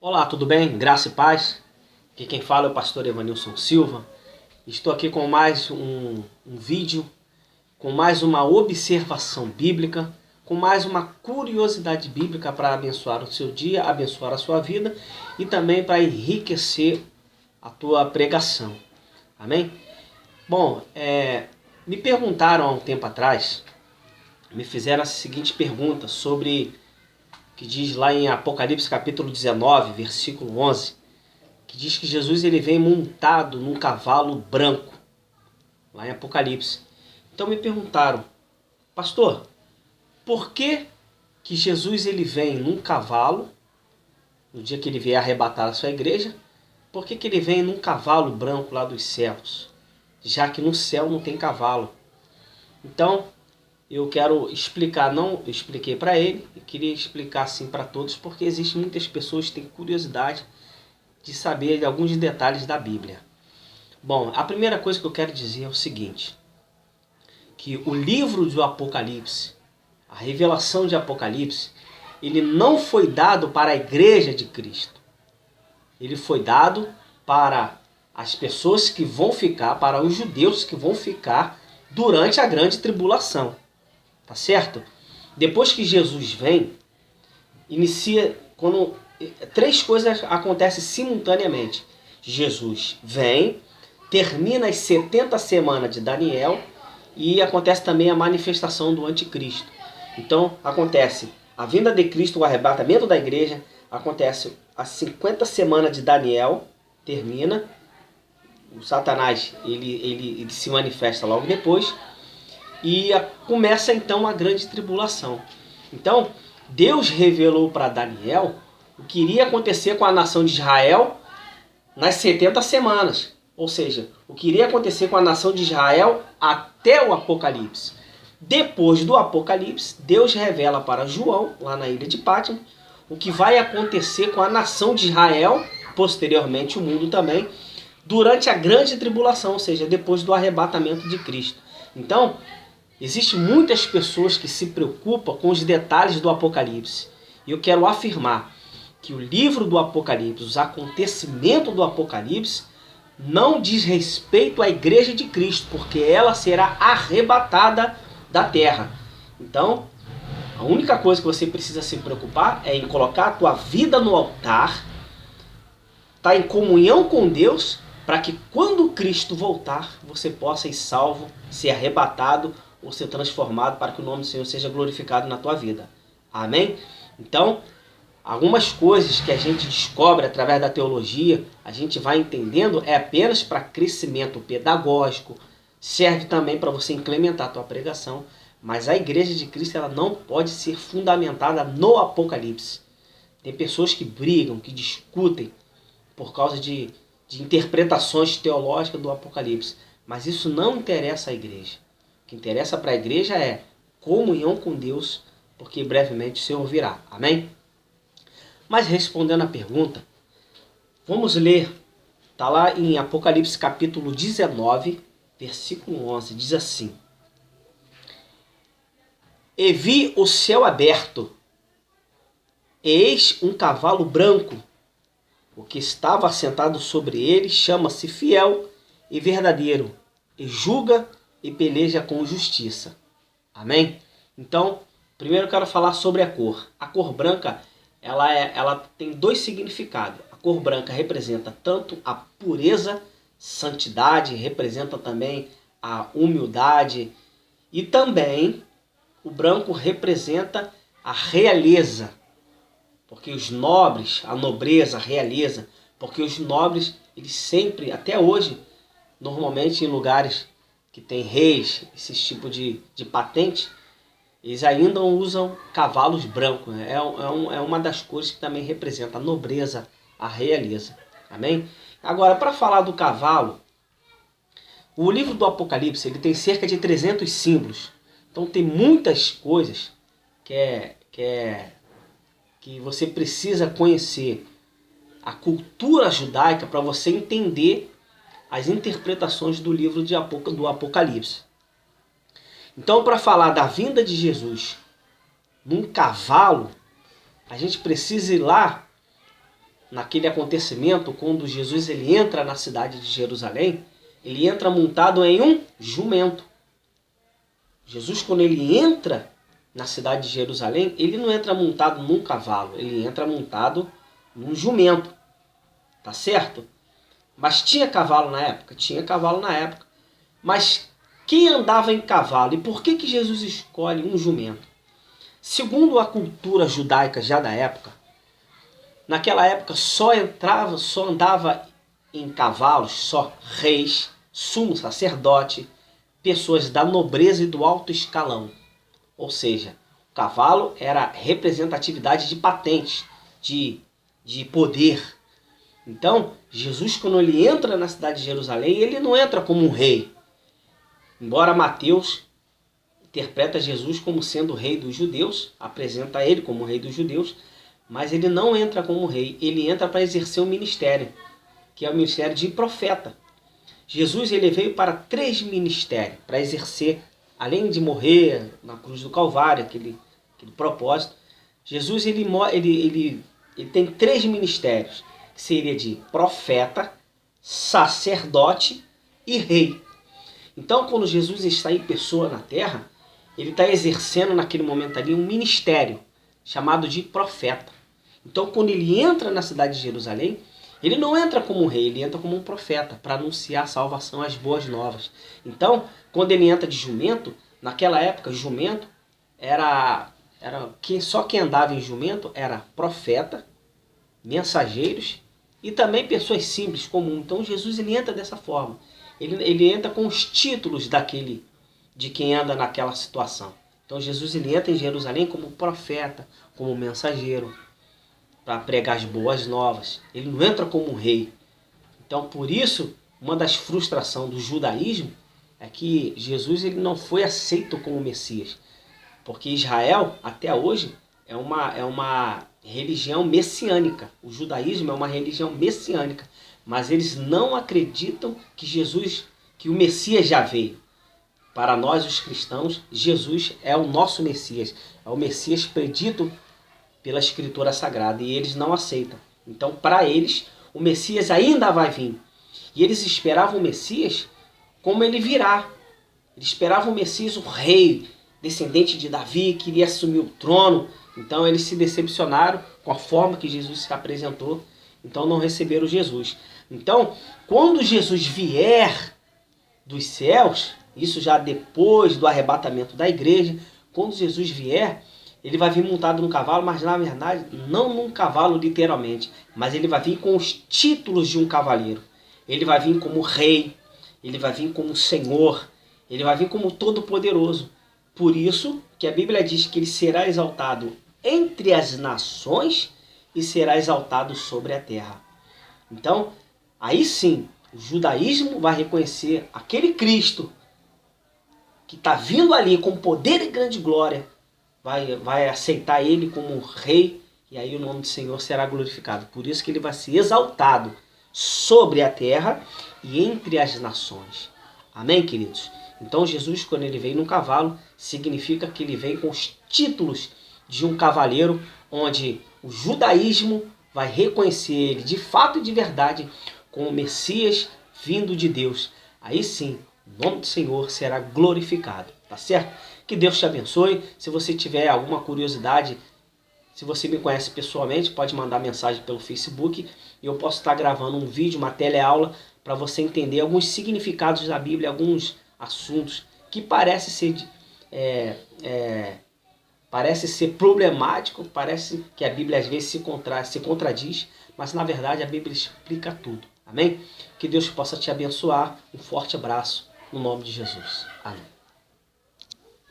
Olá, tudo bem? Graça e paz. Aqui quem fala é o pastor Evanilson Silva. Estou aqui com mais um vídeo, com mais uma observação bíblica, com mais uma curiosidade bíblica para abençoar o seu dia, abençoar a sua vida e também para enriquecer a tua pregação. Amém? Bom, me perguntaram há um tempo atrás, me fizeram a seguinte pergunta sobre que diz lá em Apocalipse capítulo 19, versículo 11, que diz que Jesus ele vem montado num cavalo branco, lá em Apocalipse. Então me perguntaram, pastor, por que Jesus ele vem num cavalo, no dia que ele vier arrebatar a sua igreja, por que ele vem num cavalo branco lá dos céus, já que no céu não tem cavalo? Então, eu quero explicar, não expliquei para ele, eu queria explicar assim para todos, porque existem muitas pessoas que têm curiosidade de saber de alguns detalhes da Bíblia. Bom, a primeira coisa que eu quero dizer é o seguinte, que o livro do Apocalipse, a revelação de Apocalipse, ele não foi dado para a igreja de Cristo. Ele foi dado para as pessoas que vão ficar, para os judeus que vão ficar durante a grande tribulação. Tá certo? Depois que Jesus vem, quando três coisas acontecem simultaneamente. Jesus vem, termina as 70 semanas de Daniel e acontece também a manifestação do anticristo. Então acontece a vinda de Cristo, o arrebatamento da igreja, acontece as 50 semanas de Daniel, termina, o Satanás ele se manifesta logo depois, e começa então a grande tribulação. Então, Deus revelou para Daniel o que iria acontecer com a nação de Israel nas 70 semanas. Ou seja, o que iria acontecer com a nação de Israel até o Apocalipse. Depois do Apocalipse, Deus revela para João, lá na ilha de Patmos, o que vai acontecer com a nação de Israel, posteriormente o mundo também, durante a grande tribulação, ou seja, depois do arrebatamento de Cristo. Então, existem muitas pessoas que se preocupam com os detalhes do Apocalipse. E eu quero afirmar que o livro do Apocalipse, os acontecimentos do Apocalipse, não diz respeito à igreja de Cristo, porque ela será arrebatada da terra. Então, a única coisa que você precisa se preocupar é em colocar a tua vida no altar, estar em comunhão com Deus, para que quando Cristo voltar, você possa ir salvo, ser arrebatado ou ser transformado para que o nome do Senhor seja glorificado na tua vida. Amém? Então, algumas coisas que a gente descobre através da teologia, a gente vai entendendo, é apenas para crescimento pedagógico, serve também para você implementar a tua pregação, mas a igreja de Cristo ela não pode ser fundamentada no Apocalipse. Tem pessoas que brigam, que discutem por causa de interpretações teológicas do Apocalipse, mas isso não interessa à igreja. O que interessa para a igreja é comunhão com Deus, porque brevemente o Senhor virá. Amém? Mas respondendo à pergunta, vamos ler, está lá em Apocalipse capítulo 19, versículo 11, diz assim: E vi o céu aberto, e eis um cavalo branco, o que estava assentado sobre ele chama-se Fiel e Verdadeiro, e julga e peleja com justiça. Amém? Então, primeiro eu quero falar sobre a cor. A cor branca, ela tem dois significados. A cor branca representa tanto a pureza, santidade, representa também a humildade, e também o branco representa a realeza, porque os nobres, a nobreza, a realeza, porque os nobres, eles sempre, até hoje, normalmente em lugares que tem reis, esse tipo de patente, eles ainda usam cavalos brancos. É uma das cores que também representa a nobreza, a realeza. Amém? Agora, para falar do cavalo, o livro do Apocalipse ele tem cerca de 300 símbolos. Então tem muitas coisas que você precisa conhecer a cultura judaica para você entender as interpretações do livro do Apocalipse. Então, para falar da vinda de Jesus num cavalo, a gente precisa ir lá naquele acontecimento, quando Jesus ele entra na cidade de Jerusalém, ele entra montado em um jumento. Jesus, quando ele entra na cidade de Jerusalém, ele não entra montado num cavalo, ele entra montado num jumento. Tá certo? Mas tinha cavalo na época? Tinha cavalo na época. Mas quem andava em cavalo? E por que Jesus escolhe um jumento? Segundo a cultura judaica já da época, naquela época só andava em cavalos, só reis, sumo sacerdote, pessoas da nobreza e do alto escalão. Ou seja, o cavalo era representatividade de patentes, de poder. Então, Jesus, quando ele entra na cidade de Jerusalém, ele não entra como um rei. Embora Mateus interpreta Jesus como sendo o rei dos judeus, apresenta ele como o rei dos judeus, mas ele não entra como rei, ele entra para exercer um ministério, que é o ministério de profeta. Jesus ele veio para 3 ministérios, para exercer, além de morrer na cruz do Calvário, aquele propósito. Jesus ele tem 3 ministérios, que seria de profeta, sacerdote e rei. Então, quando Jesus está em pessoa na terra, ele está exercendo naquele momento ali um ministério chamado de profeta. Então, quando ele entra na cidade de Jerusalém, ele não entra como um rei, ele entra como um profeta para anunciar a salvação, as boas novas. Então, quando ele entra de jumento, naquela época, jumento só quem andava em jumento era profeta, mensageiros e também pessoas simples, comuns. Então, Jesus ele entra dessa forma. Ele entra com os títulos de quem anda naquela situação. Então Jesus ele entra em Jerusalém como profeta, como mensageiro, para pregar as boas novas. Ele não entra como um rei. Então por isso, uma das frustrações do judaísmo é que Jesus ele não foi aceito como Messias. Porque Israel, até hoje, é uma religião messiânica. O judaísmo é uma religião messiânica. Mas eles não acreditam que o Messias já veio. Para nós, os cristãos, Jesus é o nosso Messias. É o Messias predito pela Escritura Sagrada. E eles não aceitam. Então, para eles, o Messias ainda vai vir. E eles esperavam o Messias como ele virá. Eles esperavam o Messias, o rei, descendente de Davi, que iria assumir o trono. Então, eles se decepcionaram com a forma que Jesus se apresentou. Então, não receberam Jesus. Então, quando Jesus vier dos céus, isso já depois do arrebatamento da igreja, quando Jesus vier, ele vai vir montado num cavalo, mas na verdade não num cavalo literalmente, mas ele vai vir com os títulos de um cavaleiro. Ele vai vir como rei, ele vai vir como senhor, ele vai vir como todo-poderoso. Por isso que a Bíblia diz que ele será exaltado entre as nações e será exaltado sobre a terra. Então, aí sim, o judaísmo vai reconhecer aquele Cristo que está vindo ali com poder e grande glória, vai aceitar ele como rei, e aí o nome do Senhor será glorificado. Por isso que ele vai ser exaltado sobre a terra e entre as nações. Amém, queridos? Então Jesus, quando ele vem no cavalo, significa que ele vem com os títulos de um cavaleiro, onde o judaísmo vai reconhecer ele de fato e de verdade como Messias vindo de Deus. Aí sim, o nome do Senhor será glorificado, tá certo? Que Deus te abençoe. Se você tiver alguma curiosidade, se você me conhece pessoalmente, pode mandar mensagem pelo Facebook e eu posso estar gravando um vídeo, uma teleaula, para você entender alguns significados da Bíblia, alguns assuntos que parece ser problemático, parece que a Bíblia às vezes se contradiz, mas na verdade a Bíblia explica tudo. Amém? Que Deus possa te abençoar. Um forte abraço no nome de Jesus. Amém.